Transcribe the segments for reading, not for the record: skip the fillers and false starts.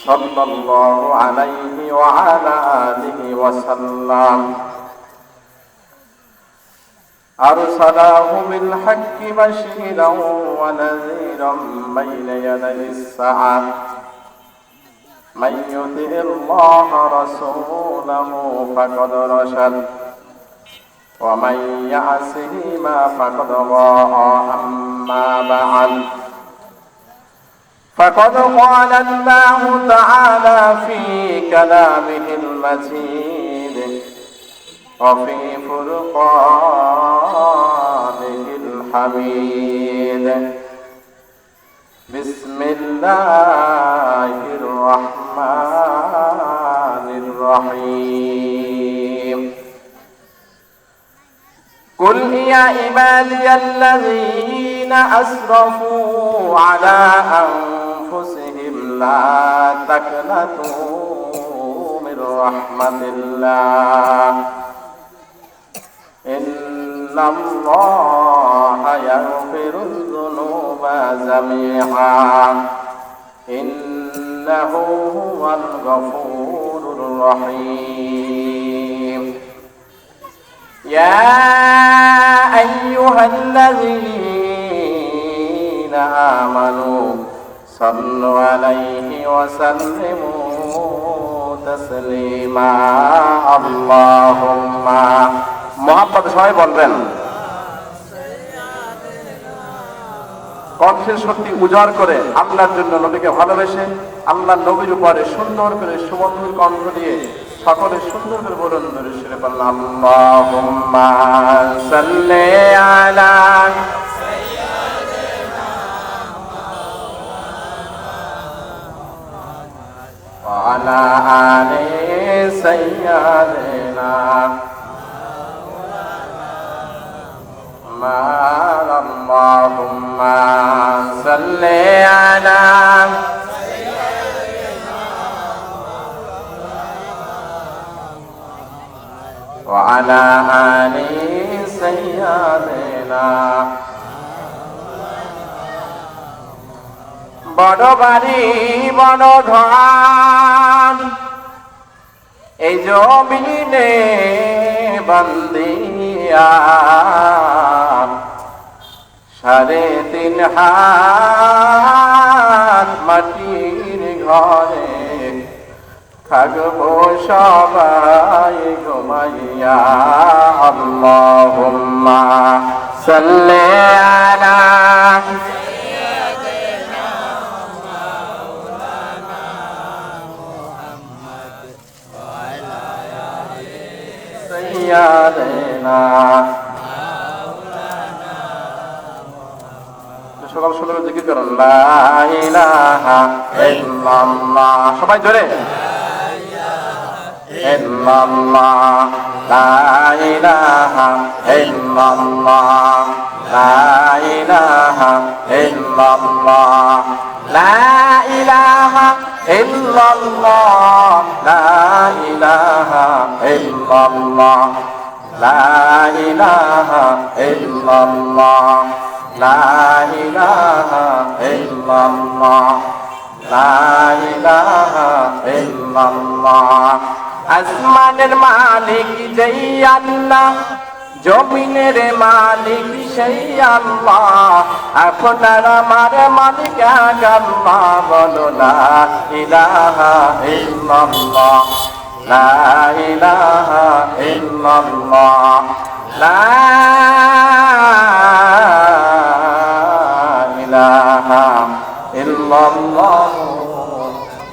সাল্লাল্লাহু আলাইহি ওয়া আলা আলিহি ওয়াসাল্লাম أرسله بالحق بشيرا ونذيرا بين يدي الساعة من يطع الله رسوله فقد رشد ومن يعصهما فقد ضاع أما بعد فقد قال الله تعالى في كلامه المجيد وفي فرقانه الحميد بسم الله الرحمن الرحيم قل يا عبادي الذين أسرفوا على أنفسهم لا تقنطوا من رحمة الله إن الله يغفر الذنوب جميعا إنه هو الغفور الرحيم يا أيها الذين آمنوا صلوا عليه وسلموا تسليما اللهم মোহাম্মদ সবাই বলবেন কণ্ঠের শক্তি উজাড় করে আল্লাহর জন্য নবীকে ভালোবেসে আল্লাহর নবীর উপরে সুন্দর করে সুমধুর কণ্ঠ দিয়ে সকলে সুন্দর করে বলুন দরুদ পড়ুন আল্লাহুম্মা সাল্লি আলা ওয়া আলা আলি সাইয়্যিদিনা اللهم صل على وعلى آل سيدنا বড় বাড়ি বড় ধান এই জমিনে বন্দিয়া 3.5 হাত মাটির ঘরে থাকবো সবাই ঘুমাইয়া আল্লাহুম্মা সাল্লি আলা সাইয়্যিদিনা সকাল সকালে জিকির করুন লা ইলাহা ইল্লাল্লাহ সবাই জোরে ইল্লাল্লাহ লা ইলাহা ইল্লাল্লাহ লা ইলাহা ইল্লাল্লাহ লা ইলাহা ইল্লাল্লাহ লা ইলাহা ইল্লাল্লাহ লা ইলাহা ইল্লাল্লাহ লা ইলাহা ইল্লাল্লাহ লা ইলাহা ইল্লাল্লাহ আসমানের মালিক যেই আল্লাহ জমিনের মালিক সেই আল্লাহ আপনার আমার মালিক এক আল্লাহ বলো লা ইলাহা ইল্লাল্লাহ লা ইলাহা ইল্লাল্লাহ লা ইলাহা ইল্লাল্লাহ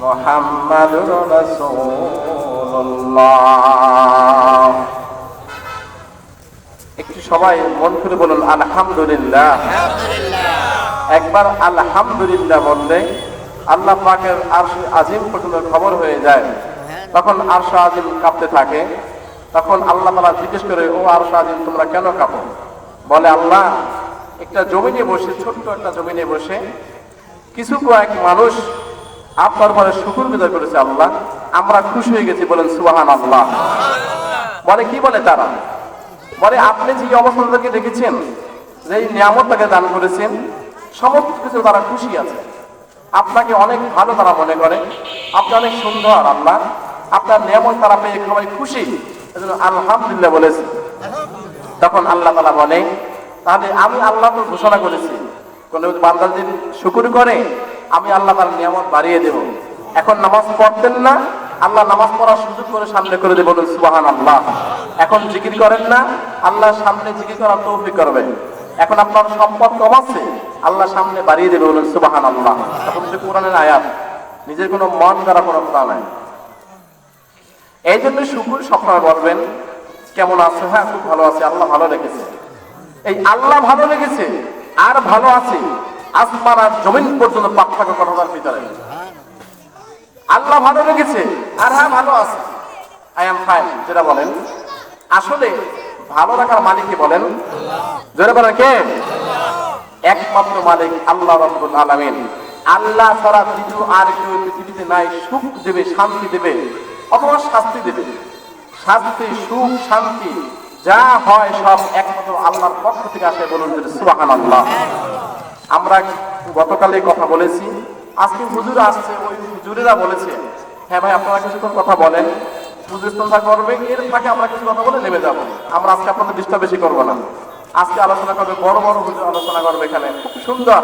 মুহাম্মাদুর রাসূলুল্লাহ একটু সবাই মন করে বলুন আলহামদুলিল্লাহ একবার আলহামদুলিল্লাহ বললে আল্লাহ পাকের আরশ আজিম পর্যন্ত খবর হয়ে যায় তখন আরশ আজিম কাঁপতে থাকে তখন আল্লাহ তাআলা জিজ্ঞেস করে ও আরশ আজিম তোমরা কেন কাঁপো বলে আল্লাহ একটা জমিনে বসে ছোট্ট একটা জমিনে বসে কিছু কয়েক মানুষ আপনার উপরে শুকর গুজার করেছে আল্লাহ আমরা খুশি হয়ে গেছি বলেন সুবহানাল্লাহ বলে কি বলে তারা বলে আপনি যে অবস্থাটাকে দেখেছেন যে নিয়ামতটাকে দান করেছেন সমস্ত কিছু তারা খুশি আছে আপনাকে অনেক ভালো তারা মনে করে, আপনি অনেক সুন্দর, আল্লাহ আপনার নিয়ামত তারা পেয়ে সবাই খুশি, এজন্য আলহামদুলিল্লাহ বলেছে। তখন আল্লাহ তাআলা বলে, তাহলে আমি আল্লাহ তো ঘোষণা করেছি কোন বান্দা যদি শুকর করে আমি আল্লাহ তার নিয়ামত বাড়িয়ে দেব। এখন নামাজ পড়তেন না, আল্লাহ নামাজ পড়ার সুযোগ করে সামনে করে দেব, বলুন সুবহানাল্লাহ। এখন জিকির করেন না, আল্লাহ সামনে জিকির করার তৌফিক করবেন। এখন আপনার সম্পদ কম আছে, আল্লাহ সামনে বাড়িয়ে দেবে, বলুন সুবহানাল্লাহ। এখন যে কোরআনের আয়াত, নিজের কোনো মন করা কোনো কথা নাই। এই জন্য শুকর সবসময় বলবেন, কেমন আছে? হ্যাঁ খুব ভালো আছে, আল্লাহ ভালো রেখেছে। এই আল্লাহ ভালো রেখেছে আর ভালো আছে, আসমান আর জমিন পর্যন্ত পার্থক্য কথার ভিতরে। আল্লাহ ভালো রেখেছে আর হ্যাঁ ভালো আছে, আই এম ফাইন যেটা বলেন, আসলে ভালো রাখার মালিককে বলেন, জোরে বলেন কে? একমাত্র মালিক আল্লাহ রাব্বুল আলামিন। আল্লাহ ছাড়া দ্বিতীয় আর কেউ পৃথিবীতে নাই সুখ দেবে, শান্তি দেবে অথবা শাস্তি দেবে। শাস্তি, সুখ, শান্তি যা হয় সব একমাত্র আল্লাহর পক্ষ থেকে আসে, বলুন সুবহানাল্লাহ। আমরা গতকালে কথা বলেছি, আজকে হুজুর আসছে, ওই হুজুরেরা বলেছে হ্যাঁ ভাই আপনারা কিছু কথা বলেন, হুজুর চিন্তা করবে, এর ফাঁকে আমরা কিছু কথা বলে নেমে যাবো। আমরা আজকে আপনাদের ডিস্টার্ব বেশি করবো না, আজকে আলোচনা করবে বড় বড় হুজুর আলোচনা করবে এখানে, খুব সুন্দর।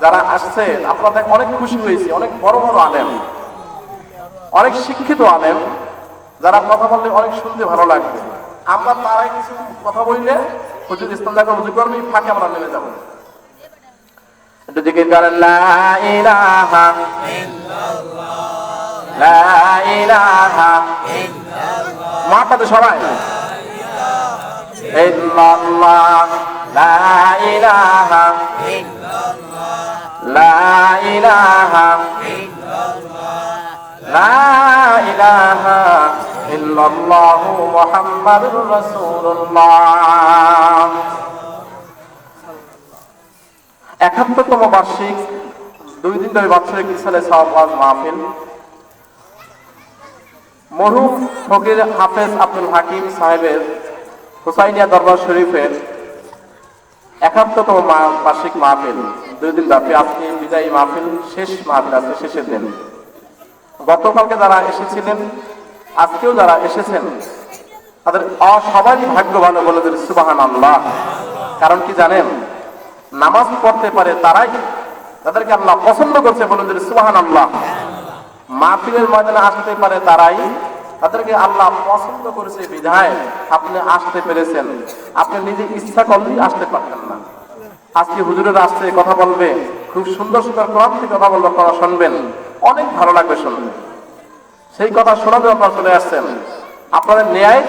যারা আসছে আপনাদের অনেক খুশি হয়েছি, অনেক বড় বড় আলেম, অনেক শিক্ষিত আলেম, যারা কথা বললে অনেক শুনতে ভালো লাগবে। আমরা তারাই কিছু কথা বললে হুজুর ইস্তেঞ্জা হুজুর করবে, ফাঁকে আমরা নেমে যাবো। একটু জিকির করেন, লা ইলাহা ইল্লাল্লাহ, লা ইলাহা ইল্লাল্লাহ, মাথাতে সবাই ইল্লাল্লাহ, লা ইলাহা ইল্লাল্লাহ, লা ইলাহা ইল্লাল্লাহ, লা ইলাহা ইল্লাল্লাহ মুহাম্মাদুর রাসূলুল্লাহ। ৭১তম বার্ষিক 2 দিন ধরে বাৎসরিক ইসালে সওয়াব মাহফিল, মরহুম ফকির হাফেজ আব্দুল হাকিম সাহেবের হুসাইনিয়া দরবার শরীফের ৭১তম বার্ষিক মাহফিল, 2 দিন ব্যাপী। আজকে বিদায়ী মাহফিল, শেষ মাহফিল, আজকে শেষের দিন। গতকালকে যারা এসেছিলেন, আজকেও যারা এসেছেন, তাদের সবাই ভাগ্য ভালো, বলে সুবহানাল্লাহ। কারণ কি জানেন, নামাজ পড়তে পারে তারাই, তাদেরকে আল্লাহ পছন্দ করছে, বলুন সুবহানাল্লাহ। মাহফিলের ময়দানে আসতে পারে তারাই, তাদেরকে আল্লাহ পছন্দ করেছে বিধায় আপনি আসতে পেরেছেন। আপনি নিজে ইচ্ছা করলেই আসতে পারতেন না। আজকে হুজুরের আসছে, কথা বলবে, খুব সুন্দর সুন্দর কোরআন থেকে কথা বলবে, আপনারা শুনবেন, অনেক ভালো লাগবে শুনবেন। সেই কথা শোনাবে আপনারা চলে আসছেন, আপনাদের ন্যায়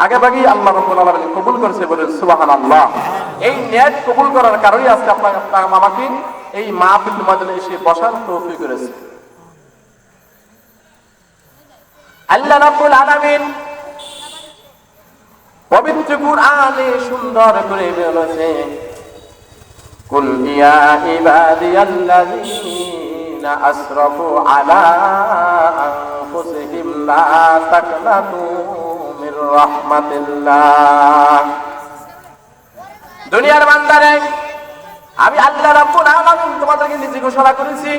আগে ভাগেই আল্লাহ রাব্বুল আলামিন কবুল করেছে, বলেন সুবহানাল্লাহ। এই ন্যায় কবুল করার কারণেই আজকে আপনার আমাকে এই মাহফিল ময়দানে এসে বসার তৌফিক করেছে। আল্লাহ রাব্বুল আলামিন পবিত্র কুরআনে সুন্দর করে বলেছে, কুল ইয়া ইবাদিয়াল্লাযীনা আসরাফু আলা আনফুসিহিম লা তাকনাতু মির রাহমাতিল্লাহ। দুনিয়ার বান্দারে, আমি আল্লাহ রাব্বুল আলামিন তোমাদেরকে নিজে ঘোষণা করেছি,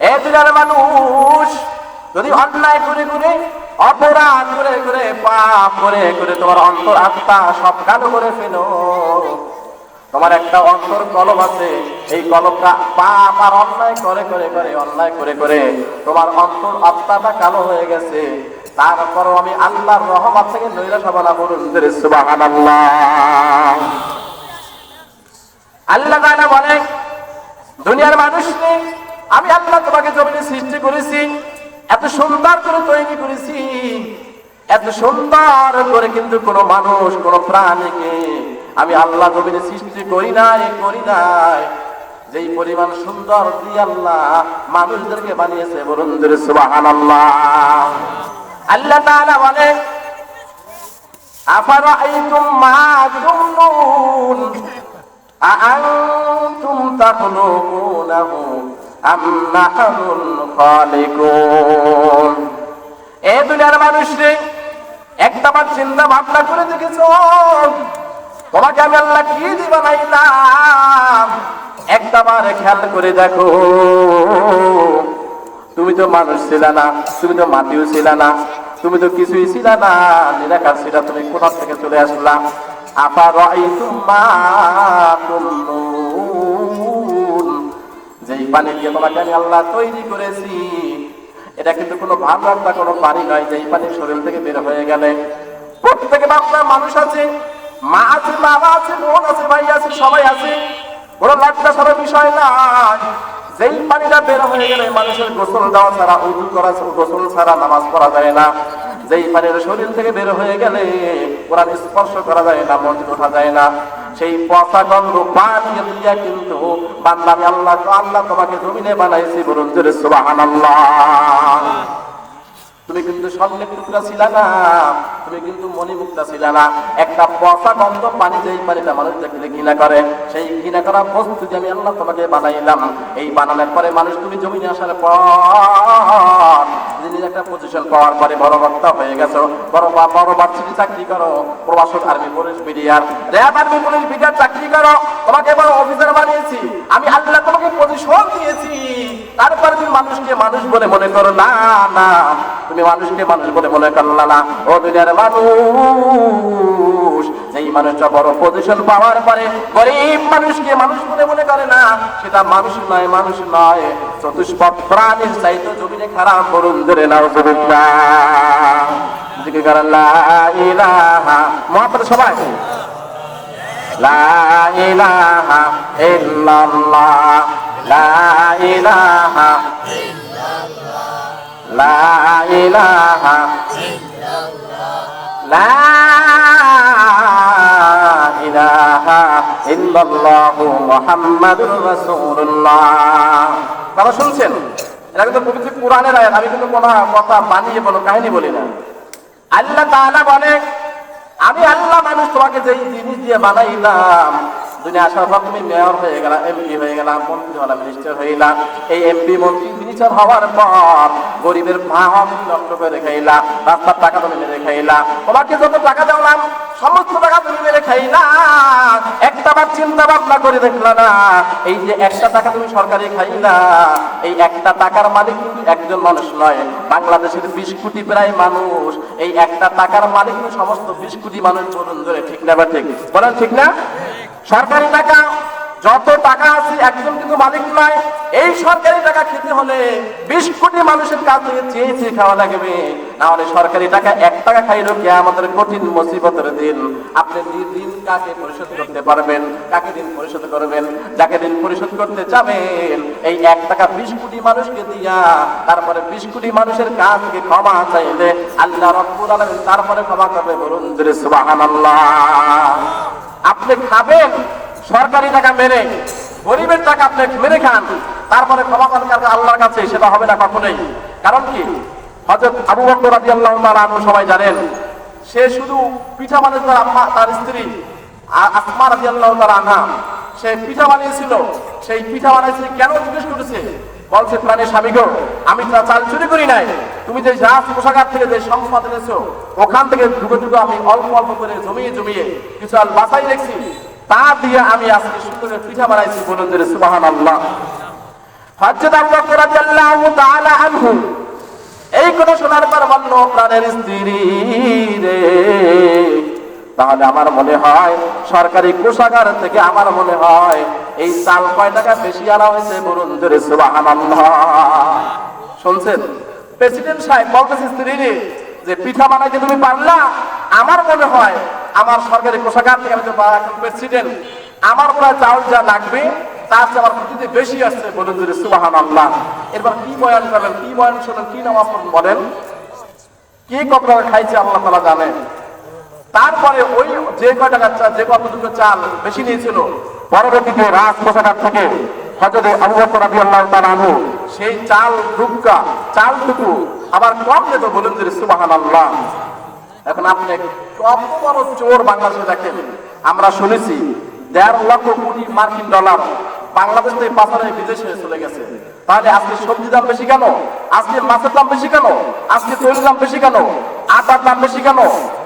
এ দুনিয়ার মানুষ, যদি অন্যায় করে করে, অপরাধ করে করে, পাপ করে করে তোমার অন্তর আত্মা সব কালো করে ফেলো, তোমার একটা অন্তর কলব আছে, এই কলবটা পাপ আর অন্যায় করে করে করে, অন্যায় করে করে তোমার অন্তর আত্মাটা কালো হয়ে গেছে, তারপরও আমি আল্লাহর রহমত থেকে নৈরাশ হব না, বলুন সুবহানাল্লাহ। আল্লাহ তাআলা বলেন, দুনিয়ার মানুষকে আমি আল্লাহ তোমাকে জমিনে সৃষ্টি করেছি, এত সুন্দর করে তৈরি করেছি, এত সুন্দর করে, কিন্তু কোন মানুষ, কোন প্রাণীকে আমি আল্লাহ জমিনে সৃষ্টি করি নাই যেই পরিমাণ সুন্দর দিয়ে আল্লাহ মানুষদেরকে বানিয়েছে, বলুন সুবহানাল্লাহ। আল্লাহ তাআলা বলে, আফারাআইতুম মা তুমনুন আআনতুম তাখলুকুনাহু আম নাহনুল খালিকুন। এই দুনিয়ার মানুষ রে, একটাবার চিন্তা ভাবনা করে দেখেছো, তোমাকে আমি আল্লাহ কি দিয়ে বানাইলাম? একটাবার খেয়াল করে দেখো, তো মানুষ ছিলে না, তুমি তো মাটিও ছিলে না, তুমি তো কিছুই ছিলে না, নিরাকার ছিল, তুমি কোথা থেকে চলে আসলা? আফারাআইতুম মা তুমনুন, যেই পানি দিয়ে তোমাকে আমি আল্লাহ তৈরি করেছি, এটা কিন্তু কোনো ভালো একটা কোনো পানি নয়, যেই পানি শরীর থেকে বের হয়ে গেলে প্রত্যেকে বাপমা মানুষ আছে, মা আছে, বাবা আছে, বোন আছে, ভাই আছে, সবাই আছে, বড় লজ্জা ছাড়া বিষয় নয়। যেই পানিটা বের হয়ে গেলে মানুষের গোসল দেওয়া ছাড়া, উযু করা, গোসল ছাড়া নামাজ পড়া যায় না। যেই পানির শরীর থেকে বের হয়ে গেলে কোরআন স্পর্শ করা যায় না, মসজিদ ওঠা যায় না। সেই পচা গন্ধ পানি দিয়া কিন্তু বান্দা আমি আল্লাহ তোমাকে জমিনে বানাইছি, বলুন জোরে সুবহানাল্লাহ। তুমি কিন্তু স্বর্ণের টুকরা ছিল না, তুমি কিন্তু মণিমুক্তা ছিল না। একটা পচা গন্ধ পানি, যেই পানিটা মানুষ দেখলে ঘৃণা করে, সেই ঘৃণা করা বস্তু যে আমি আল্লাহ তোমাকে বানাইলাম। এই বানানোর পরে মানুষ তুমি জমিনে আসার পর একটা পজিশন পাওয়ার পরে বড় বক্তা হয়ে গেছো, বড় ভার্সিটি চাকরি করো, প্রবাসক army police BDR, RAB army police BDR চাকরি করো, তোমাকে বড় অফিসার বানিয়েছি আমি আল্লাহ, তোমাকে পজিশন দিয়েছি। তারপরে তুমি মানুষকে মানুষ বলে মনে করো না, না তুমি মানুষকে মানুষ বলে মনে করলা না। ও দুনিয়ার মানুষ, যেই মানুষটা বড় পজিশন পাওয়ার পরে গরিব মানুষকে মানুষ বলে মনে করে না, সেটা মানুষ নয়, মানুষ নয়, চতুষ্পদ প্রাণীর চাইতে জমিনে খারাপ। বলুন ধরে নাউযুবিল্লাহ, জিকির করেন লা ইলাহা, মুহাম্মদ সবাই লা ইলাহা ইল্লাল্লাহ, লা ইলাহা লা ইলাহা লা ইলাহা ইল্লাল্লাহু মুহাম্মাদুর রাসূলুল্লাহ। তারা শুনছেন, এটা কিন্তু পবিত্র কোরআনের আয়াত, আমি কিন্তু কোনো কথা বানিয়ে কোনো কাহিনী বলি না। আল্লাহ তাআলা বলে, আমি আল্লাহ মানুষ তোমাকে যেই জিনিস দিয়ে বানাইলাম, দুনিয়া আসার পর তুমি মেয়র হয়ে গেলা, এমপি হয়ে গেলাম, মন্ত্রী হলাম, মিনিস্টার হইলা। এই এমপি মন্ত্রী মিনিস্টার হওয়ার পর গরিবের ভাব নষ্ট করে খাইলা, রাস্তার টাকা তুমি মেরে খাইলা, তোমাকে যত টাকা দিলাম সমস্ত টাকা তুমি মেরে খাইলা। একটা বার চিন্তা ভাবনা করে দেখলা না, এই যে একটা টাকা তুমি সরকারি খাইলা, এই একটা টাকার মালিক কিন্তু একজন মানুষ নয়, বাংলাদেশের 20 কোটি প্রায় মানুষ। এই একটা টাকার মালিক কিন্তু সমস্ত 20 কোটি মানুষ। বলুন ধরে ঠিক না বা ঠিক? বলেন ঠিক না? সরকারি টাকা যত টাকা আছে একজন কিন্তু মালিক নয়। এই সরকারি টাকা খেতে হলে 20 কোটি মানুষের কাছ থেকে চেয়ে চেয়ে খাওয়া লাগবে, না হলে সরকারি টাকা 1 টাকা খাইলো কিয়ামতের কঠিন মুসিবতের দিন। আপনি দিন কাকে পরিশোধ করতে পারবেন, কাকে দিন পরিশোধ করবেন? যাকে দিন পরিশোধ করতে যাবেন, এই 1 টাকা 20 কোটি মানুষকে দিয়া তারপরে 20 কোটি মানুষের কাছ থেকে ক্ষমা চাইলে আল্লাহ রাব্বুল আলামিন তারপরে ক্ষমা করবে। বলুন জোরে সুবহানাল্লাহ। আপনি খাবেন সরকারি টাকা মেরে, গরিবের টাকা আপনি মেরে খান, তারপরে ক্ষমা করেন আল্লাহর কাছে, সেটা হবে না কখনোই। কারণ কি? হযরত আবু বকর রাদিয়াল্লাহু তাআলা আনহু সবাই জানেন, সে শুধু পিঠা বানিয়েছিল, তার স্ত্রী আসমা রাদিয়াল্লাহু তাআলা আনহা সে পিঠা বানিয়েছিল। সেই পিঠা বানাইছে কেন জিজ্ঞেস করেছে, বলছে প্রাণের স্বামী গো, আমি চাল চুরি করি নাই, তুমি যে পোশাকার থেকে যে সম্পদ এনেছো ওখান থেকে ঢুকে ঢুকে আমি অল্প অল্প করে জমিয়ে জমিয়ে কিছু আল বাসাই রেখেছি, তা দিয়ে আমি আজকে সুন্দর পিঠা বানাইছি। বলুন যে সুবহানাল্লাহ। হযরত আবু বকর রাদিয়াল্লাহু তাআলা আনহু এই কথা শোনার পর বলল, প্রাণের স্ত্রী রে, তাহলে আমার মনে হয় সরকারি কোষাগার থেকে আমার মনে হয় এই চাল কয় টাকা বেশি আনা হয়েছে। বলুন জোরে সুবহানাল্লাহ। শুনছেন? প্রেসিডেন্ট সাহেব বলতেছে স্ত্রীরে যে পিঠা বানাইতে তুমি পারলা, আমার মনে হয় আমার সরকারি কোষাগার থেকে, আমি তো এখন প্রেসিডেন্ট, আমার প্রায় চাউল যা লাগবে তার চেয়ে আমার প্রতিদিন বেশি আসছে। বলুন জোরে সুবহানাল্লাহ। এরপর কি বয়ান করবেন, কি বয়ান শোনেন, কি নামাজ পড়েন বলেন, কি কত খাইছে আল্লাহ তাআলা জানেন। তারপরে ওই যে কয় টাকা যে কতটুকু চাল বেশি নিয়েছিল, পরবর্তীতে রাজ কোষাগার থেকে হযরত আবু বকর রাদিয়াল্লাহু তাআলা আনহু সেই চালটুকু আবার কম দিত। বলুন যে সুবহানাল্লাহ। এখন আপনি কত বড় চোর বাংলাদেশে দেখেন, আমরা শুনেছি 1.5 লক্ষ কোটি মার্কিন ডলার বাংলাদেশ থেকে পাচারে বিদেশে চলে গেছে। তাহলে আজকে সবজির দাম বেশি কেন? আজকে মাছের দাম বেশি কেন? আজকে তৈরির দাম বেশি কেন? আটার দাম বেশি কেন?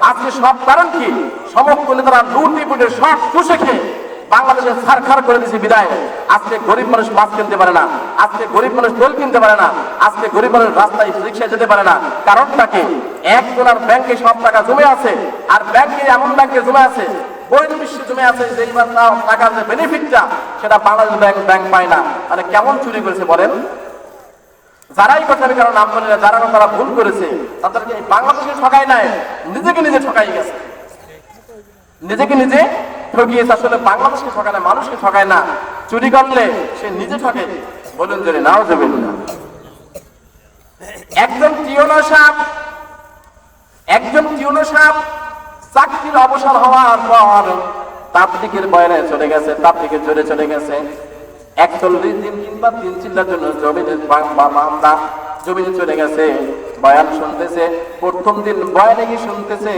আজকে সব কারণ কি? সমগ্র তারা লুটি পুটে সব চুষে খেয়ে বাংলাদেশে ছারখার করে দিয়েছে বিদায় আজকে গরিব মানুষ মাছ কিনতে পারে না, আজকে গরিব মানুষ তেল কিনতে পারে না, আজকে গরিব মানুষ রাস্তায় রিক্সায় যেতে পারে না। কারণটাকে একজনের ব্যাংকে সব টাকা জমে আছে, আর ব্যাংকে এমন ব্যাংকে জমে আছে, বহির্বিশ্বে জমে আছে, যে টাকার যে বেনিফিটটা সেটা বাংলাদেশ ব্যাংক পায় না। তাহলে কেমন চুরি করেছে বলেন? যারাই কথা আমি কারণ নাম বলি না, যারা তারা ভুল করেছে, তাদেরকে বাংলাদেশে ঠকাই নাই, নিজেকে নিজে ঠকাই গেছে, নিজেকে নিজে ঠকিয়েছে। আসলে বাংলাদেশকে ঠকায় না, মানুষকে ঠকায় না। চুরি করলে সে নিজে ঠকে। বলুন যে নাও যাবেন না। একজন টিউনো সাহেব চাকরির অবসর হওয়ার পর তাবলীগের বয়ানে চলে গেছে, তাবলীগের জোরে চলে গেছে। 41 দিন কিংবা 3 চিল্লার জন্য জমিনে চলে গেছে, বয়ান শুনতেছে। প্রথম দিন বয়ানে কি শুনতেছে,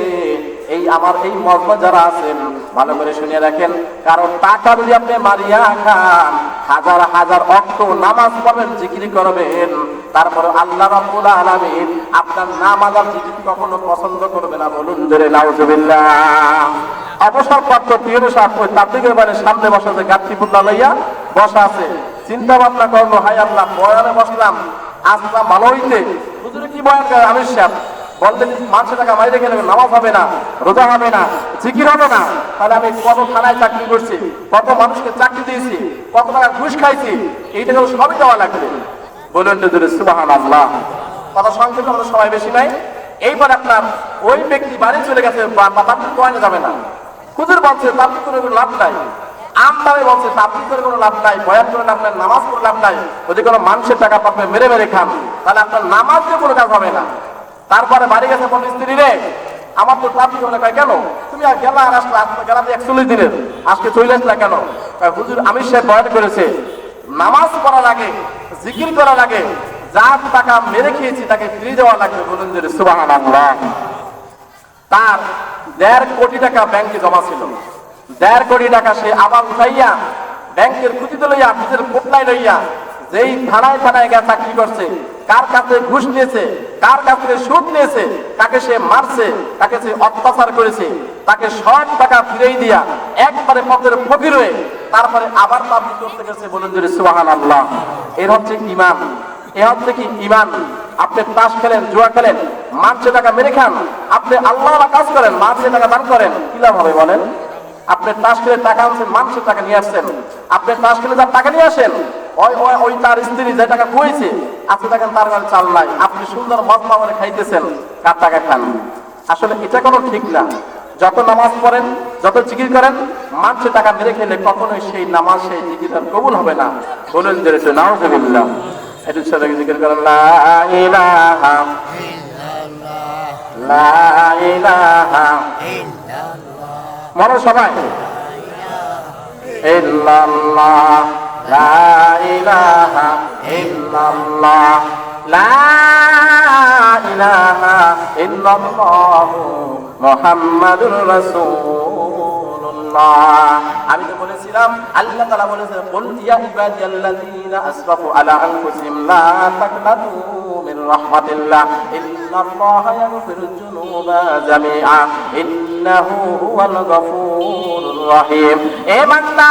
আমার এই মর্ম যারা আছেন ভালো করে শুনে রাখেন, কারণ টাকা যদি আপনি মারিয়া খান, হাজার হাজার অক্ত নামাজ পড়বেন, জিকির করবেন, তারপরে আল্লাহ রাব্বুল আলামিন আপনার নামাজ আর জিকির কখনো পছন্দ করবে না। বলুন জোরে নাউজুবিল্লাহ। অবসরপ্রাপ্ত টিউনো সাহেব ওই তাবলীগের বাড়ির সামনে বসা আছে, গাত্তিপুল্লা লইয়া বসা আছে। চিন্তা ভাবনা করলো, হায় আল্লাহ, বয়ানে বসলাম, আসলা ভালো হইতে, হুজুরে কি বয়ান করে আমির সাহেব বললেন মানুষের টাকা মাইরে গেলে নামাজ হবে না, রোজা হবে না, জিকির হবে না। তাহলে আমি কত থানায় চাকরি করছি, কত মানুষকে চাকরি দিয়েছি, কত টাকা ঘুষ খাইছি, এইটা সবই দেওয়া লাগবে। বলুন তো সুবহানাল্লাহ। কথা সংক্ষেপে আমরা সবাই বেশি নাই। এইবার আপনার ওই ব্যক্তি বাড়ি চলে গেছে, তাবলীগ কয়না যাবে না। হুজুর বলছে তাবলীগ করে কোনো লাভ নাই, আমদামে বলছে তাবলীগ করে কোনো লাভ নাই, বয়ান করে লাভ নাই, নামাজ করে লাভ নাই। যদি কোনো মানুষের টাকা পাবে মেরে মেরে খান, তাহলে আপনার নামাজ দিয়ে কোনো কাজ হবে না। তারপরে বাড়ি গেছে বলে, স্ত্রী রে আমার তো তাবলীগ হবে না। কয় কেন? তুমি আর গেলা আর আসলে গেলা 41 দিনের, আজকে চলে আসলা কেন? হুজুর আমির সাহেব বয়ান করেছে নামাজ পড়ার আগে, জিকির করার আগে যার টাকা মেরে খেয়েছি তাকে ফিরিয়ে দেওয়া লাগবে। বলুন যে সুবহানাল্লাহ। তার 1.5 কোটি টাকা ব্যাংকে জমা ছিল, 1.5 কোটি টাকা সে আবার উঠাইয়া ব্যাংকের খুঁটিতে লইয়া, নিজের পোটলাই লইয়া, যেই থানায় থানায় গিয়ে চাকরি করছে, কার কাছে ঘুষ নিয়েছে, কার কাছে সুদ নিয়েছে, কাকে সে মারছে, কাকে সে অত্যাচার করেছে, তাকে সব টাকা ফিরিয়ে দিয়া একবারে পথের ফকির হয়ে তারপরে আবার তাবলীগ করতে গেছে। বলুন যে সুবহানাল্লাহ। এর হচ্ছে ঈমান। এ হচ্ছে কি ঈমান। আপনি তাস খেলেন, জুয়া খেলেন, মানুষের টাকা মেরে খান, আপনি আল্লাহর কাজ করেন, মানুষের টাকা দান করেন, কি লাভ হবে বলেন? আপনি তাস খেলে টাকা আনছেন, মানুষের টাকা নিয়ে আসছেন। আপনি তাস খেলে যার টাকা নিয়ে আসেন, ওই তার স্ত্রী যে টাকা খুঁয়েছে, আপনি দেখেন তার কাছে চাল নাই, আপনি সুন্দর মজমা করে খাইতেছেন, কার টাকা খান? আসলে এটা কোনো ঠিক না। যত নামাজ পড়েন, যত জিকির করেন, মানুষের টাকা মেরে খেলে কখনোই সেই নামাজ, সেই জিকির কবুল হবে না। বলুন যে নাউজুবিল্লাহ। একটু সাথে জিকির করেন, লা ইলাহা ইল্লাল্লাহ, লা ইলাহা ইল্লাল্লাহ। মনে সবাই ইল্লাল্লাহ, লা ইলাহা ইল্লাল্লাহ, লা ইলাহা ইল্লাল্লাহ মুহাম্মাদুর রাসূলুল্লাহ। আমি তো বলেছিলাম আল্লাহ তাআলা বলেছেন, কুল ইয়া ইবাদিয়াল্লাযীনা আসরাফু আলা আনফুসিহিম লা তাকনাতু মির রাহমাতিল্লাহ ইন্নাল্লাহা ইয়াগফিরুয যুনুবা জামিআ ইন্নাহু হুয়াল গফুরুর রহিম। এ বান্দা,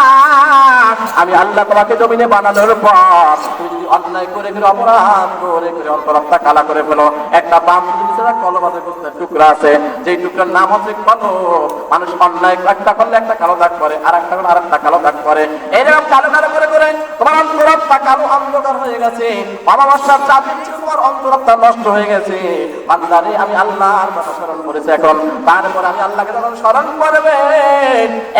আমি আল্লাহ তোমাকে জমিনে বানানোর পর তুমি যদি অন্যায় করে ফেলো, অপরাধ করে ফেলো, অন্তরাত্মা কালা করে ফেলো, একটা বাম নিচে কলমাদের টুকরা আছে, যেই টুকরার নাম হচ্ছে কলম। মানুষ অন্যায় একটা করলে একটা কালো দাগ করে, আর একটা করলে আর একটা কালো দাগ করে, এরকম কালো কালো করে করে তোমার অন্তরাত্মা কালো অন্ধকার হয়ে গেছে, অমাবস্যার চাঁদের চেয়ে তোমার অন্তরাত্মা নষ্ট হয়ে গেছে। বান্দারে, আমি আল্লাহর কথা স্মরণ করেছি এখন, তারপর আমি আল্লাহকে যখন স্মরণ করবে,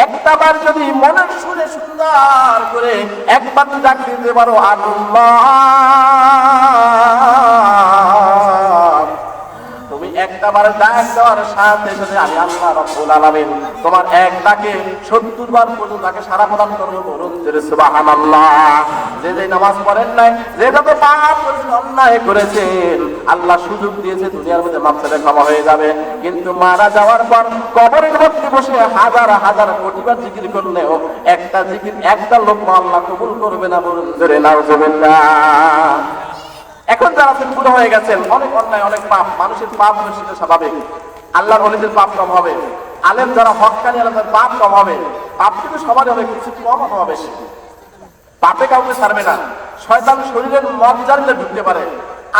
একটা বার যদি মনের সুরে সুন্দর করে একবার ডাক দিতে পারো আল্লাহ, তুমি একটা বার ডাক দেওয়ার সাথে সাথে আমি আল্লাহ রাব্বুল আলামিন তোমার এক ডাকে 70 বার পর্যন্ত তাকে সারা প্রদান করবো। বলুন সুবহানাল্লাহ। যে যে নামাজ পড়েন নাই, যে যত পাপ করেছেন, অন্যায় করেছেন, আল্লাহ সুযোগ দিয়েছে দুনিয়ার মধ্যে মাফ করে ক্ষমা হয়ে যাবে। কিন্তু মারা যাওয়ার পর কবরের মধ্যে বসে হাজার হাজার কোটিবার জিকির করলেও একটা জিকির, একটা লোক আল্লাহ কবুল করবে না। বলুন জোরে নাউজুবিল্লাহ। এখন যারা বুড়ো হয়ে গেছেন, অনেক অন্যায়, অনেক পাপ, মানুষের পাপ হলে সেটা স্বাভাবিক, আল্লাহর ওলিদের পাপ কম হবে। আলেম যারা হক্কানি আলেম তাদের পাপ কম হবে, পাপ কিন্তু সবারই হবে, কিছু কম অথবা বেশি। পাপে কাউকে ছাড়বে না। শয়তান শরীরের মজ্জারিতে ঢুকতে পারে,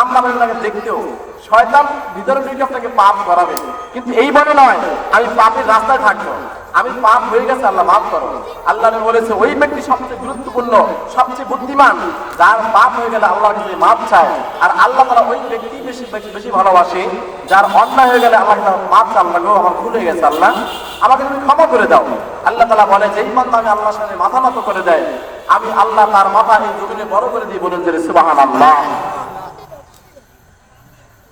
আমরা আপনাকে দেখতেও শয়তান ভিতরে ঢুকে আপনাকে পাপ করাবে, কিন্তু এই বলে নয় আমি পাপের রাস্তায় থাকবো, আমি পাপ হয়ে গেছে আল্লাহ মাফ করো। আল্লাহ বলেছে ওই ব্যক্তি সবচেয়ে গুরুত্বপূর্ণ, সবচেয়ে বুদ্ধিমান, যার পাপ হয়ে গেলে আল্লাহর কাছে মাফ চায়। আর আল্লাহ তাআলা ওই ব্যক্তি বেশি বেশি ভালোবাসে যার অন্যায় হয়ে গেলে আল্লাহ তাআলা মাফ চায়, আল্লাহ গো আমার ভুল হয়ে গেছে, আল্লাহ আমাকে তুমি ক্ষমা করে দাও। আল্লাহ তাআলা বলে যে বান্দা আমি আল্লাহর সামনে মাথা নত করে দেয়, আমি আল্লাহ তার মাথা এই জমিনে বড় করে দিই। বলুন যে সুবহানাল্লাহ।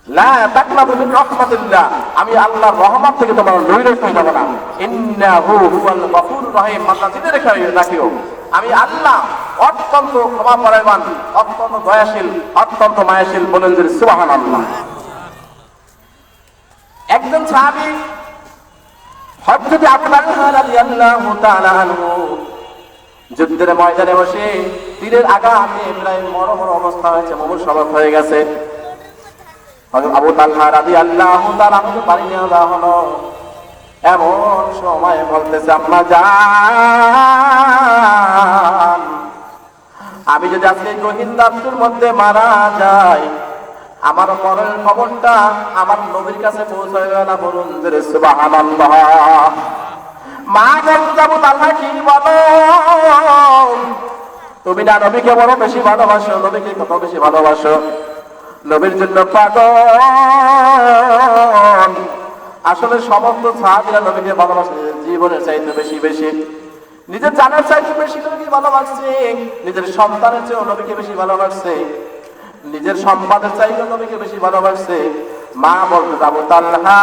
লা তাকনাতু মিন রাহমাতিল্লাহ, আমি আল্লাহর রহমত থেকে তোমরা নৈরাশ্য হয়ে যাবে না। ইন্নাহু হুয়াল গফুরুর রহিম, বান্দা জেনে রাখিও আমি আল্লাহ অত্যন্ত ক্ষমা পরায়ণ, অত্যন্ত দয়াশীল, অত্যন্ত মায়াশীল। বলেন যে সুবহানাল্লাহ। একজন সাহাবী হযরত আবু তালহা রাদিয়াল্লাহু তাআলা আনহু যুদ্ধের ময়দানে বসে তীরের আঘাতে প্রায় মরণ অবস্থা হয়েছে, মুমূর্ষু অবস্থা হয়ে গেছে। আবু তালহা রাদিয়াল্লাহু তাআলা আনহু বাড়ি নিয়ে যাওয়া হলো। এমন সময় বলতেছে আম্মা জান, আমি যদি আজকে গহীন রাত্রির মধ্যে মারা যাই, আমার মরণের খবরটা আমার নবীর কাছে পৌঁছাবে না। বলুন যে সুবহানাল্লাহ। মা বলতে আবু তালহা কি বলো, তুমি না নবীকে বড় বেশি ভালোবাসো, নবীকে কত বেশি ভালোবাসো, নবীর জন্য পাগল। আসলে সমস্ত সাহাবীরা নবীকে ভালোবাসে জীবনের চাইতে বেশি বেশি, নিজের জানের চাইতে বেশি নবীকে ভালোবাসছে, নিজের সন্তানের চেয়েও নবীকে বেশি ভালোবাসছে, নিজের সম্পদের চাইতে নবীকে বেশি ভালোবাসছে। মা বলতে আবু তালহা,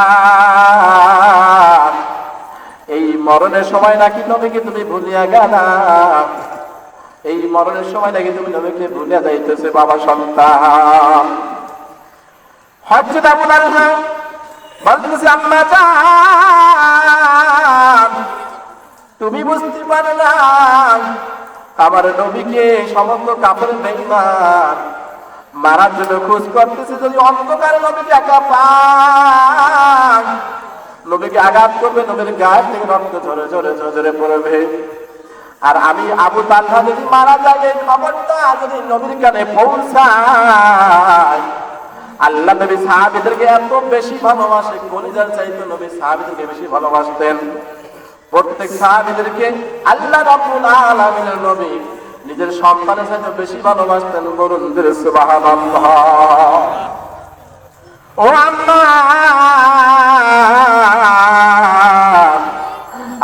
এই মরণের সময় নাকি নবীকে তুমি ভুলিয়া গেলা, এই মরণের সময় নাকি তুমি নবীকে ভুলিয়া যাইতেছে বাবা সন্তান। হযরত আবু তালহা বলতেছে আম্মা জান, তুমি বুঝতে পারো না আমার নবীকে সমস্ত কাফের বেঈমান মারার জন্য খোঁজ করতেছে, যদি অন্ধকারে নবীকে একা পায়, নবীকে আঘাত করবে, নবীর গায়ে থেকে রক্ত ঝরে ঝরে ঝরে পড়বে। আর আমি আবু তালহা যদি মারা যায়, এই খবরটা যদি নবীর কানে পৌঁছায়, আল্লাহ নবী সাহাবীদেরকে এত বেশি ভালোবাসে, কলিজার চাইতে নবী সাহাবীদেরকে বেশি ভালোবাসতেন। প্রত্যেক সাহাবীদেরকে আল্লাহ রাব্বুল আলামিনের নবী নিজের সন্তানের চাইতে বেশি ভালোবাসতেন। বলুন সুবহানাল্লাহ। ও আম্মা,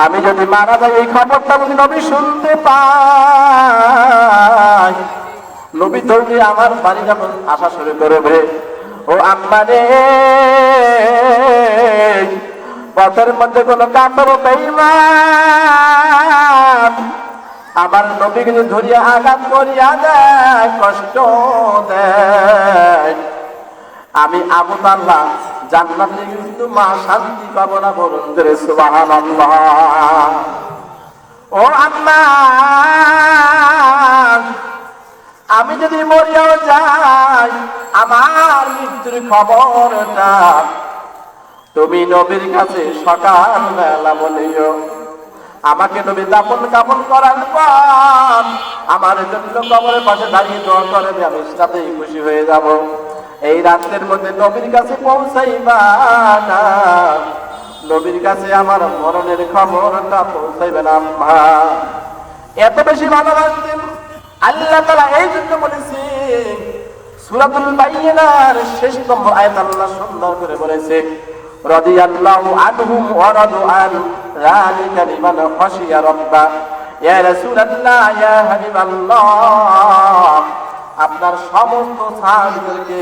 আমি যদি মারা যাই, এই খবরটা যদি নবী শুনতে পায়, নবী ধরলে আমার বাড়ি যখন আসা শুরু করবে, ও আম্মা রে, পথের মধ্যে কোনো কাফের বেঈমান আমার নবীকে যদি ধরিয়া আঘাত করিয়া দেয়, কষ্ট দেয়, আমি আবু তালহা জান্নাতে কিন্তু মা শান্তি পাবো না। বলুন যে সুবহানাল্লাহ। ও আম্মা, আমি যদি মরিয়াও যাই, আমার মৃত্যুর খবরটা তুমি নবীর কাছে সকাল বেলা বলিও। আমাকে নবী দাফন কাফন করার পর আমার জন্য কবরের পাশে দাঁড়িয়ে দোয়া করবে, আমি সাথেই খুশি হয়ে যাব। এই রাতের মধ্যে নবীর কাছে পৌঁছাইবা না, নবীর কাছে আমার মরণের খবরটা পৌঁছাইবে না। আম্মা এত বেশি ভালোবাসতেন। আল্লাহ তাআলা এই জন্য বলেছে সূরাতুল বাইয়িনার শেষ নম্বর আয়াত আল্লাহ সুন্দর করে বলেছে, রাদিয়াল্লাহু আনহুম ওয়া রাদু আন যালিকা লিমান খাশিয়া রাব্বা। ইয়া রাসূলুল্লাহ, ইয়া হাবিবাল্লাহ, আপনার সমস্ত সাহাবীদেরকে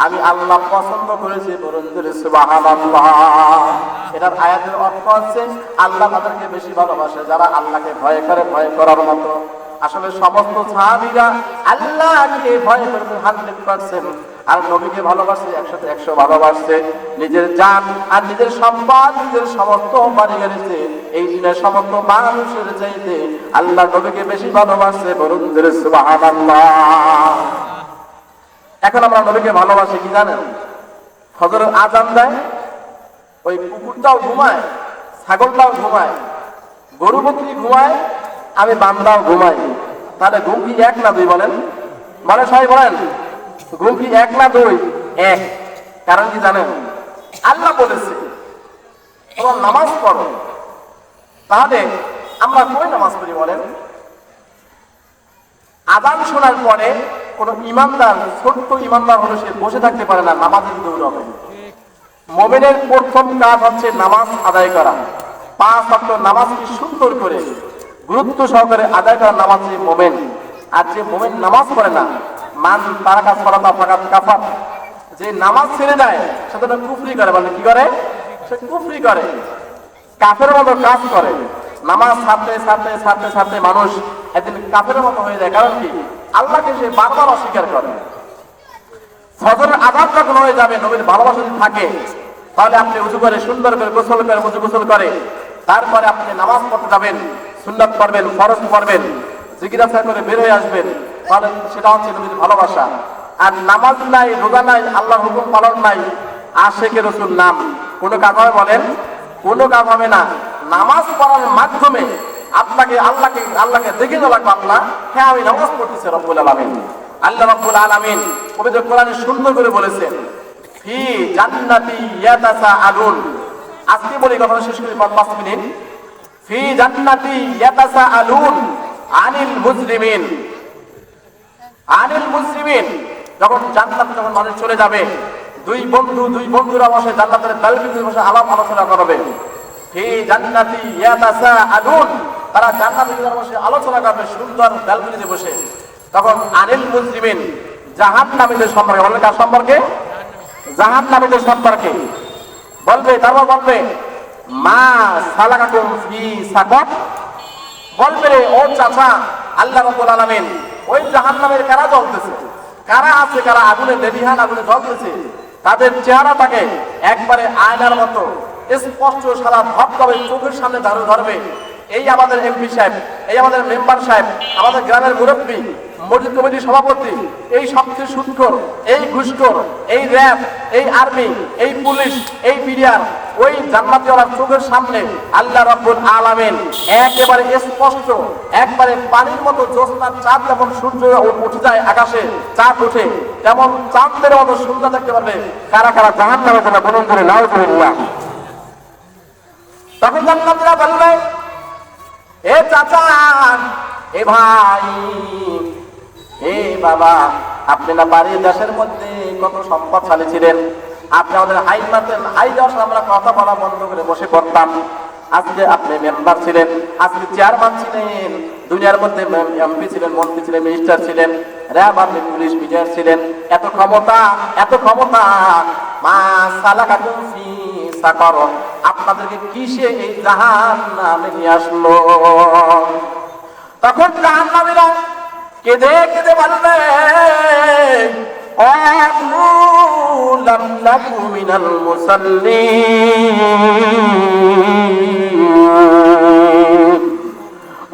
আমি আল্লাহ পছন্দ করেছি। বলুন সুবহানাল্লাহ। এটার আয়াতের অর্থ হচ্ছে আল্লাহ তাদেরকে বেশি ভালোবাসে যারা আল্লাহকে ভয় করে, ভয় করার মতো। আসলে সমস্ত সাহাবীরা আল্লাহকে ভয় করতে 100%, আর নবীকে ভালোবাসে 100% ভালোবাসছে। নিজের জান আর নিজের সম্পদ, নিজের সমস্ত বাড়ি গেছে, এই দিনের সমস্ত মানুষের চাইতে আল্লাহ নবীকে বেশি ভালোবাসে। বলুন সুবহানাল্লাহ। এখন আমরা নবীকে ভালোবাসি কি জানেন? ফজরের আযান দেয়, ওই কুকুরটাও ঘুমায়, ছাগলটাও ঘুমায়, গরু বকরি ঘুমায়, আমি বান্দাও ঘুমাই। তাহলে ঘুম কি এক না দুই বলেন? বলে সবাই বলেন, ঘুম কি এক না দুই? এক। কারণ কি জানেন? আল্লাহ বলেছে তোমরা নামাজ পড়ো। তাহলে আমরা কই নামাজ পড়ি বলেন? আযান শোনার পরে কোন ইমানদার, ছোট্ট ইমানদার হলে সে বসে থাকতে পারে না, নামাজের দৌড়াবে। মুমিনের প্রথম কাজ হচ্ছে নামাজ আদায় করা। 5 ওয়াক্ত নামাজকে সুন্দর করে গুরুত্ব সহকারে আদায় করা নামাজ মুমিন। আর যে মুমিন নামাজ পড়ে না, মান তারাকা সালাতা ফাকাত কাফার, যে নামাজ ছেড়ে দেয় সে তো কুফরি করে। মানে কি করে? সে কুফরি করে, কাফের মতো কাজ করে। নামাজ ছাড়তে ছাড়তে ছাড়তে ছাড়তে মানুষ একদিন কাফের মতো হয়ে যায়। কারণ কি? আল্লাহকে সে বারবার অস্বীকার করে। ফজরের আযান যখন হয়ে যাবে, নবীর ভালোবাসা যদি থাকে, তাহলে আপনি উযু করে সুন্দর করে গোসল করে, উযু গোসল করে তারপরে আপনি নামাজ পড়তে যাবেন, সুন্নাত পড়বেন, ফরজ পড়বেন, জিকির আজকার করে বের হয়ে আসবেন। তাহলে সেটা হচ্ছে নবীর ভালোবাসা। আর নামাজ নাই, রোজা নাই, আল্লাহর হুকুম পালন নাই, আশিকে রাসূল নাম, কোনো কাজ হবে বলেন? কোনো কাজ হবে না। নামাজ পড়ার মাধ্যমে আপনাকে আল্লাহকে দেখে দেওয়া লাগবে। আল্লাহ, হ্যাঁ আমি নামাজ পড়তেছি রব্বুল আলামিন। আল্লাহ রব্বুল আলামিন পবিত্র কোরআনে সুন্দর করে বলেছেন, ফি জান্নাতি ইয়াতাসাআলুন। আজকে বলি, কথা শেষ করি 5 মিনিট। ফি জান্নাতি ইয়াতাসাআলুন আনিল মুজরিমিন। আনিল মুজরিমিন, যখন জান্নাতে যখন মানুষ চলে যাবে, দুই বন্ধুরা বসে জান্নাতের ব্যালকনিতে বসে আলাপ আলোচনা করবে। ফি জান্নাতি ইয়াতাসাআলুন, তারা জান্নাতে বসে আলোচনা করবে সুন্দর ব্যালকনিতে বসে। তখন আনিল মুজরিমিন, জাহান্নামীদের সম্পর্কে বলবে। কার সম্পর্কে? জাহান্নামীদের সম্পর্কে বলবে। তারপর বলবে, মা সালাকাকুম ফি সাকার। বলবে, রে ও চাচা, আল্লাহ রাব্বুল আলামিন ওই জাহান্নামের কারা জ্বলতেছে, কারা আছে, কারা আগুনে লেলিহান আগুনে জ্বলতেছে, তাদের চেহারাটাকে একবারে আয়নার মতো স্পষ্ট সারা ধবধবে চোখের সামনে ধরবে। এই আমাদের এমপি সাহেব, এই আমাদের মেম্বার সাহেব, আমাদের গ্রামের মুরব্বী, মসজিদ কমিটির সভাপতি, এই সবচেয়ে সুদখোর, এই ঘুষখোর, এই র্যাব, এই আর্মি, এই পুলিশ, এই বিডিআর, ওই জান্নাতীওয়ালার চোখের সামনে আল্লাহ রাব্বুল আলামিন একেবারে স্পষ্ট, একবারে পানির মতো জ্যোৎস্নার চাঁদ যেমন সূর্য উঠে যায় আকাশে, চাঁদ উঠে, তেমন চাঁদের মতো সুন্দর দেখতে পারবে। কারা কারা জাহান্নামের জন্য বলুন করে নাউজুবিল্লাহ। তখন জান্নাতীরা বলবে, এ চাচা, এ ভাই, এ বাবা, আপনি না বাড়ির দেশের মধ্যে কত সম্পদশালী ছিলেন, আপনি আমাদের হাই মারতেন, হাই যাওয়ার সময় আমরা কথা বলা বন্ধ করে বসে পড়তাম। আজকে আপনি মেম্বার ছিলেন, আজকে চেয়ারম্যান ছিলেন, দুনিয়ার মধ্যে এমপি ছিলেন, মন্ত্রী ছিলেন, মিনিস্টার ছিলেন, র্যাব, আর্মি, পুলিশ, বিডিআর ছিলেন। এত ক্ষমতা, এত ক্ষমতা, মা সালাকাকুম ফি সাকার, আপনাদেরকে কিসে এই জাহান্নামে নিয়ে আসলো? তখন জাহান্নামীরা কেঁদে কেঁদে বলবে, লাম নাকু মিনাল মুসাল্লিন।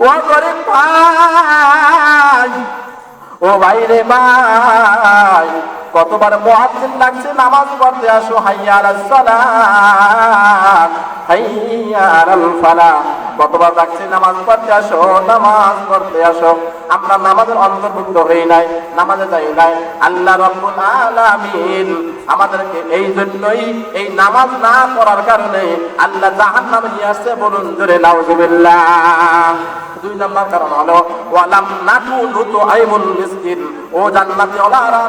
ও গরিব ভাই, ও ভাই রে ভাই, কতবার মুয়াজ্জিন ডাকছে নামাজ পড়তে আসো, হাইয়া আলাস সালাত, হাইয়া আলাল ফালাহ, কতবার ডাকছে নামাজ পড়তে আসো, নামাজ পড়তে আসো। আমরা নামাজের অন্তর্ভুক্ত হই নাই, নামাজে যাই নাই। আল্লাহ রাব্বুল আলামিন আমাদেরকে এই জন্যই, এই নামাজ না পড়ার কারণে আল্লাহ জাহান্নামে নিয়ে আসছে। বলুন জোরে নাউজুবিল্লাহ। 2 নম্বর কারণ হলো, ওয়ালাম নাকু নুতআইমুল মিসকিন। ও জান্নাতি ওলারা,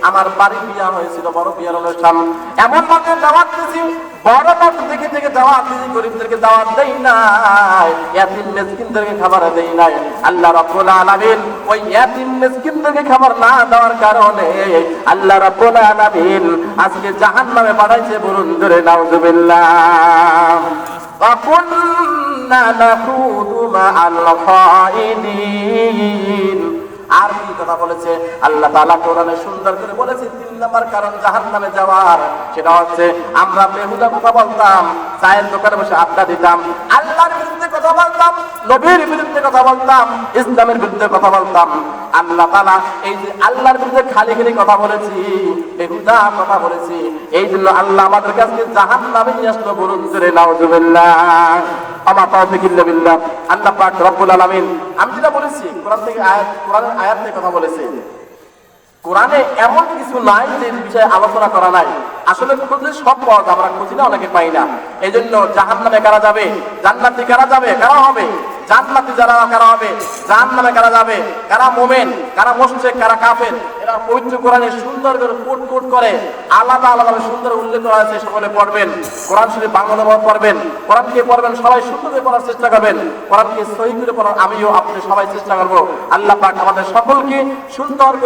আমার বাড়ি বিয়া হয়েছিল, বড় বিয়ার অনুষ্ঠান, এমন ভাবে দাওয়াত দিয়েছি, বড় লোক দেখে দেখে দাওয়াত দিয়েছি, গরিবদেরকে দাওয়াত দেই নাই, ইয়াতিম মিসকিনদেরকে খাবার দেই নাই। আল্লাহ রাব্বুল আলামিন ওই ইয়াতিম মিসকিনদেরকে খাবার না দেওয়ার কারণে আল্লাহ রাব্বুল আলামিন আজকে জাহান্নামে পাঠাইছে। বলুন জোরে নাউজুবিল্লাহ। وَكُنَّا نَخُوضُ مَعَ الْخَائِضِينَ। আর কি কথা বলেছে আল্লাহ তাআলা কোরআনে সুন্দর করে বলেছে। 3 নম্বর কারণ জাহান্নামে যাওয়ার, সেটা হচ্ছে আমরা বেহুদা কথা বলতাম, চায়ের দোকানে বসে আড্ডা দিতাম, আল্লাহর বিরুদ্ধে কথা কথা বলতাম, নবীর বিরুদ্ধে কথা বলতাম, ইসলামের বিরুদ্ধে কথা বলতাম, আল্লাহ তাআলা এই যে আল্লাহর বিরুদ্ধে খালি খালি কথা বলেছি, বেহুদা কথা বলেছি, এই জন্য আল্লাহ আমাদের কাছে জাহান্নামে নিয়ে আসলো। বলুন জোরে নাউজুবিল্লাহ। আমা তাওফিক ইল্লা বিল্লাহ। আল্লাহ পাক রব্বুল আলামিন, আমি যেটা বলেছি কোরআন থেকে আয়াত, কোরআনের আয়াত থেকে কথা বলেছি। কোরআনে এমন কিছু নাই যে বিষয়ে আলোচনা করা নাই। আসলে খুঁজলে সব পাওয়া যায়, আমরা খুঁজি না, অনেকে পাই না। এই জন্য জাহান্নামে কারা যাবে, জান্নাতে কারা যাবে, কারা হবে জান্নাতি, যারা কারা হবে জাহান্নামে, কারা যাবে, কারা মুমিন, কারা মুশরিক, কারা কাফের, এরা পবিত্র কোরআনে সুন্দর করে কোট কোট করে আলাদা আলাদাভাবে সুন্দর উল্লেখ করা আছে। সকলে পড়বেন, কোরআন শরীফ বাংলা অনুবাদ পড়বেন, কোরআনকে পড়বেন, সবাই সুন্দর করে পড়ার চেষ্টা করবেন, কোরআনকে সহিহ করে পড়ার আমিও আপনি সবাই চেষ্টা করব। আল্লাহ পাক আমাদের সকলকে সুন্দর করে